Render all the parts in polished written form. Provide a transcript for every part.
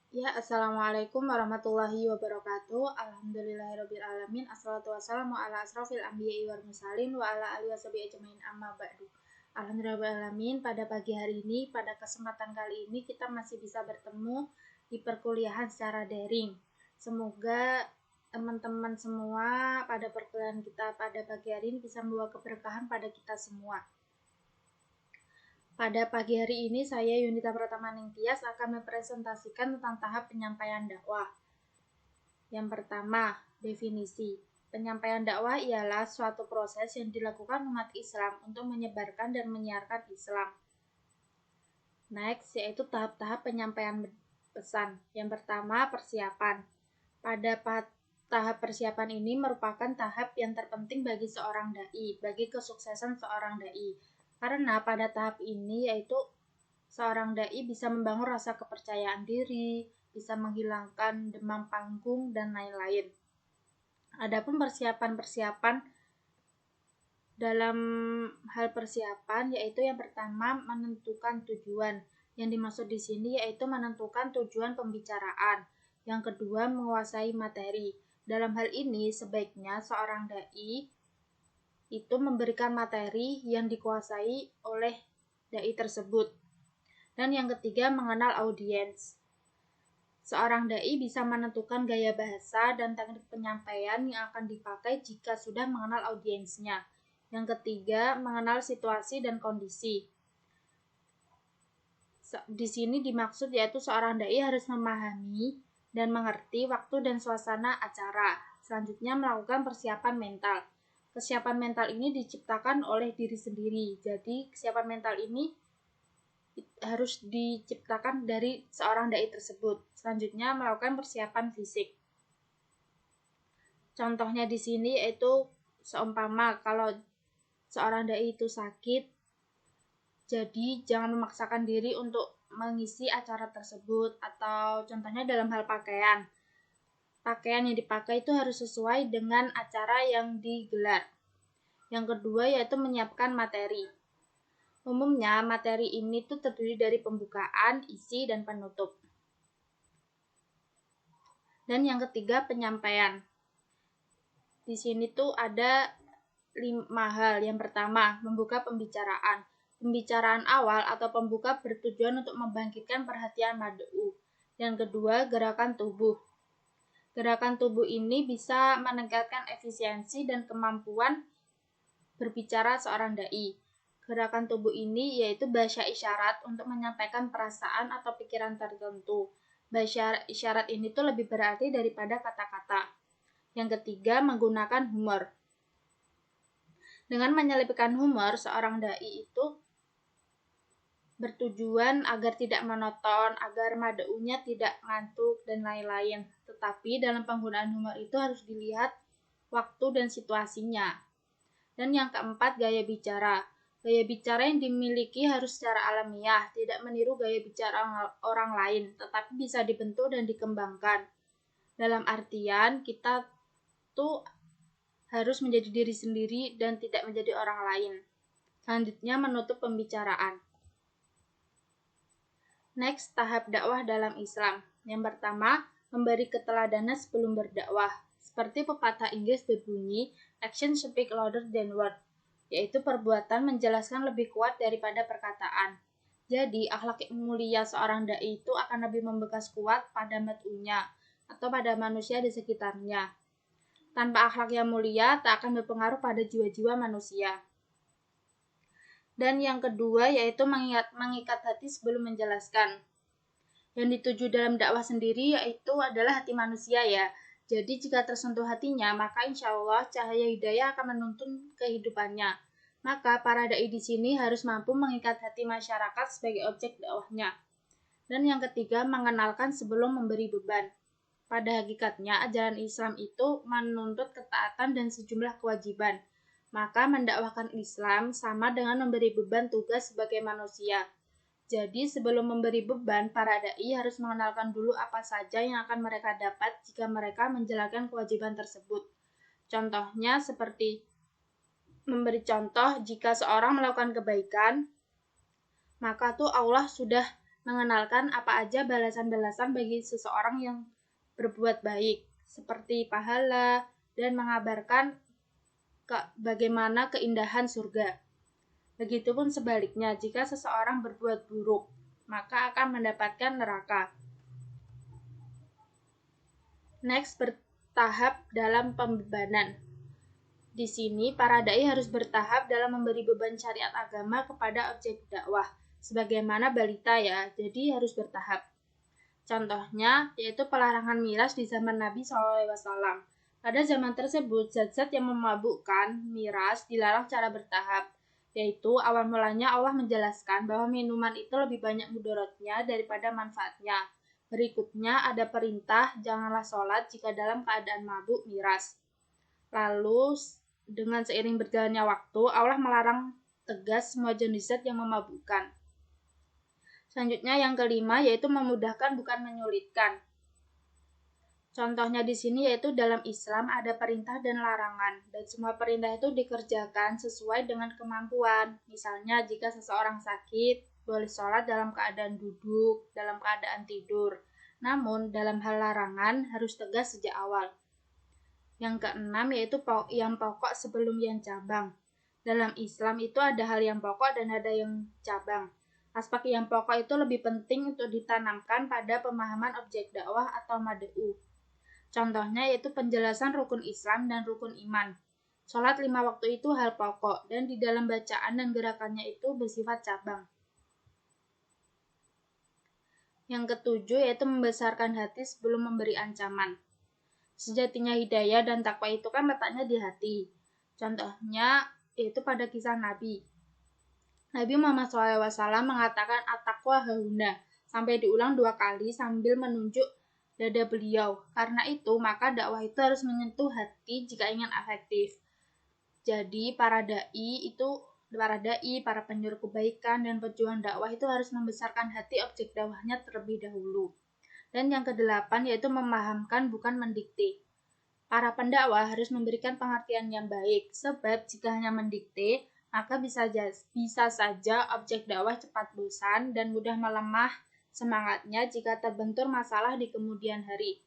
Ya, Assalamualaikum warahmatullahi wabarakatuh. Alhamdulillahirabbil alamin. Assalatu wassalamu ala asrofil anbiya'i wal mursalin wa ala alihi washabihi ajmain amma ba'du. Alhamdulillahirabbil alamin. Pada pagi hari ini, pada kesempatan kali ini kita masih bisa bertemu di perkuliahan secara daring. Semoga teman-teman semua pada perkuliahan kita pada pagi hari ini bisa membawa keberkahan pada kita semua. Pada pagi hari ini, saya Yunita Pratama Ningtyas akan mempresentasikan tentang tahap penyampaian dakwah. Yang pertama, definisi. Penyampaian dakwah ialah suatu proses yang dilakukan umat Islam untuk menyebarkan dan menyiarkan Islam. Next, yaitu tahap-tahap penyampaian pesan. Yang pertama, persiapan. Pada tahap persiapan ini merupakan tahap yang terpenting bagi seorang dai, bagi kesuksesan seorang dai. Karena pada tahap ini yaitu seorang dai bisa membangun rasa kepercayaan diri, bisa menghilangkan demam panggung, dan lain-lain. Adapun persiapan-persiapan dalam hal persiapan yaitu yang pertama menentukan tujuan. Yang dimaksud di sini yaitu menentukan tujuan pembicaraan. Yang kedua menguasai materi. Dalam hal ini sebaiknya seorang dai itu memberikan materi yang dikuasai oleh dai tersebut. Dan yang ketiga mengenal audiens. Seorang dai bisa menentukan gaya bahasa dan teknik penyampaian yang akan dipakai jika sudah mengenal audiensnya. Yang ketiga, mengenal situasi dan kondisi. Di sini dimaksud yaitu seorang dai harus memahami dan mengerti waktu dan suasana acara. Selanjutnya melakukan persiapan mental. Kesiapan mental ini diciptakan oleh diri sendiri. Jadi, kesiapan mental ini harus diciptakan dari seorang dai tersebut. Selanjutnya melakukan persiapan fisik. Contohnya di sini yaitu seumpama kalau seorang dai itu sakit, jadi jangan memaksakan diri untuk mengisi acara tersebut, atau contohnya dalam hal pakaian. Pakaian yang dipakai itu harus sesuai dengan acara yang digelar. Yang kedua yaitu menyiapkan materi. Umumnya materi ini tuh terdiri dari pembukaan, isi, dan penutup. Dan yang ketiga penyampaian. Di sini tuh ada 5 hal. Yang pertama, membuka pembicaraan. Pembicaraan awal atau pembuka bertujuan untuk membangkitkan perhatian mad'u. Yang kedua, gerakan tubuh. Gerakan tubuh ini bisa meningkatkan efisiensi dan kemampuan berbicara seorang dai. Gerakan tubuh ini yaitu bahasa isyarat untuk menyampaikan perasaan atau pikiran tertentu. Bahasa isyarat ini tuh lebih berarti daripada kata-kata. Yang ketiga, menggunakan humor. Dengan menyelipkan humor, seorang dai itu bertujuan agar tidak monoton, agar mad'unya tidak ngantuk, dan lain-lain. Tetapi dalam penggunaan humor itu harus dilihat waktu dan situasinya. Dan yang keempat, gaya bicara. Gaya bicara yang dimiliki harus secara alamiah, tidak meniru gaya bicara orang lain, tetapi bisa dibentuk dan dikembangkan. Dalam artian, kita tuh harus menjadi diri sendiri dan tidak menjadi orang lain. Selanjutnya, menutup pembicaraan. Next, tahap dakwah dalam Islam. Yang pertama, memberi keteladanan sebelum berdakwah. Seperti pepatah Inggris berbunyi, action speak louder than word, yaitu perbuatan menjelaskan lebih kuat daripada perkataan. Jadi, akhlak mulia seorang dai itu akan lebih membekas kuat pada mad'unya atau pada manusia di sekitarnya. Tanpa akhlak yang mulia, tak akan berpengaruh pada jiwa-jiwa manusia. Dan yang kedua yaitu mengikat hati sebelum menjelaskan. Yang dituju dalam dakwah sendiri yaitu adalah hati manusia ya. Jadi jika tersentuh hatinya, maka insya Allah cahaya hidayah akan menuntun kehidupannya. Maka para dai di sini harus mampu mengikat hati masyarakat sebagai objek dakwahnya. Dan yang ketiga, mengenalkan sebelum memberi beban. Pada hakikatnya, ajaran Islam itu menuntut ketaatan dan sejumlah kewajiban. Maka mendakwahkan Islam sama dengan memberi beban tugas sebagai manusia. Jadi sebelum memberi beban, para dai harus mengenalkan dulu apa saja yang akan mereka dapat jika mereka menjalankan kewajiban tersebut. Contohnya seperti memberi contoh jika seorang melakukan kebaikan, maka tuh Allah sudah mengenalkan apa aja balasan-balasan bagi seseorang yang berbuat baik, seperti pahala, dan mengabarkan bagaimana keindahan surga. Begitupun sebaliknya, jika seseorang berbuat buruk, maka akan mendapatkan neraka. Next, bertahap dalam pembebanan. Di sini, para dai harus bertahap dalam memberi beban syariat agama kepada objek dakwah, sebagaimana balita ya, jadi harus bertahap. Contohnya, yaitu pelarangan miras di zaman Nabi SAW. Pada zaman tersebut, zat-zat yang memabukkan miras dilarang secara bertahap, yaitu awal mulanya Allah menjelaskan bahwa minuman itu lebih banyak mudaratnya daripada manfaatnya. Berikutnya ada perintah, janganlah sholat jika dalam keadaan mabuk miras. Lalu, dengan seiring berjalannya waktu, Allah melarang tegas semua jenis zat yang memabukkan. Selanjutnya yang kelima yaitu memudahkan bukan menyulitkan. Contohnya di sini yaitu dalam Islam ada perintah dan larangan, dan semua perintah itu dikerjakan sesuai dengan kemampuan. Misalnya jika seseorang sakit, boleh sholat dalam keadaan duduk, dalam keadaan tidur. Namun dalam hal larangan harus tegas sejak awal. Yang keenam yaitu yang pokok sebelum yang cabang. Dalam Islam itu ada hal yang pokok dan ada yang cabang. Aspek yang pokok itu lebih penting untuk ditanamkan pada pemahaman objek dakwah atau mad'u. Contohnya yaitu penjelasan rukun Islam dan rukun iman. Sholat 5 waktu itu hal pokok, dan di dalam bacaan dan gerakannya itu bersifat cabang. Yang ketujuh yaitu membesarkan hati sebelum memberi ancaman. Sejatinya hidayah dan takwa itu kan letaknya di hati. Contohnya yaitu pada kisah Nabi. Nabi Muhammad SAW mengatakan at-taqwa hahuna sampai diulang 2 kali sambil menunjuk dada beliau. Karena itu, maka dakwah itu harus menyentuh hati jika ingin efektif. Jadi, para dai, para penyuruh kebaikan dan pejuang dakwah itu harus membesarkan hati objek dakwahnya terlebih dahulu. Dan yang kedelapan yaitu memahamkan bukan mendikte. Para pendakwah harus memberikan pengertian yang baik, sebab jika hanya mendikte, maka bisa saja objek dakwah cepat bosan dan mudah melemah semangatnya jika terbentur masalah di kemudian hari.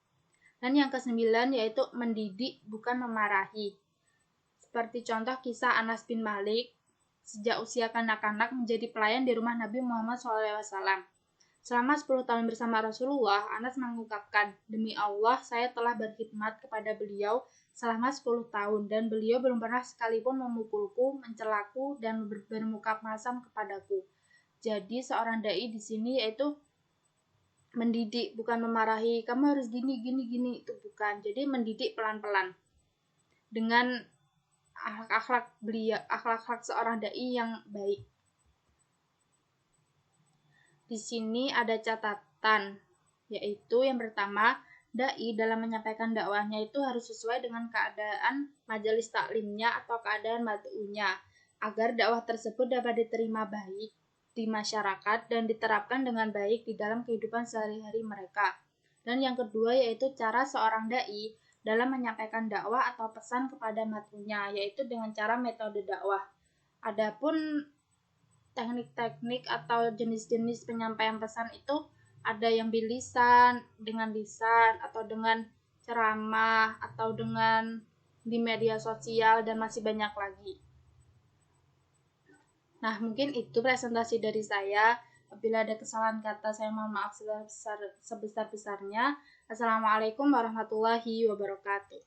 Dan yang kesembilan yaitu mendidik bukan memarahi. Seperti contoh kisah Anas bin Malik, sejak usia kanak-kanak menjadi pelayan di rumah Nabi Muhammad SAW. Selama 10 tahun bersama Rasulullah, Anas mengungkapkan, demi Allah saya telah berkhidmat kepada beliau selama 10 tahun dan beliau belum pernah sekalipun memukulku, mencelaku, dan bermuka masam kepadaku. Jadi seorang dai di sini yaitu mendidik, bukan memarahi, kamu harus gini, itu bukan. Jadi mendidik pelan-pelan dengan akhlak seorang dai yang baik. Di sini ada catatan, yaitu yang pertama, dai dalam menyampaikan dakwahnya itu harus sesuai dengan keadaan majelis taklimnya atau keadaan mad'unya, agar dakwah tersebut dapat diterima baik di masyarakat dan diterapkan dengan baik di dalam kehidupan sehari-hari mereka. Dan yang kedua yaitu cara seorang dai dalam menyampaikan dakwah atau pesan kepada mad'unya, yaitu dengan cara metode dakwah. Adapun teknik-teknik atau jenis-jenis penyampaian pesan itu ada yang bilisan, dengan lisan, atau dengan ceramah, atau dengan di media sosial, dan masih banyak lagi. Nah, mungkin itu presentasi dari saya. Apabila ada kesalahan kata, saya mohon maaf sebesar-besarnya. Assalamualaikum warahmatullahi wabarakatuh.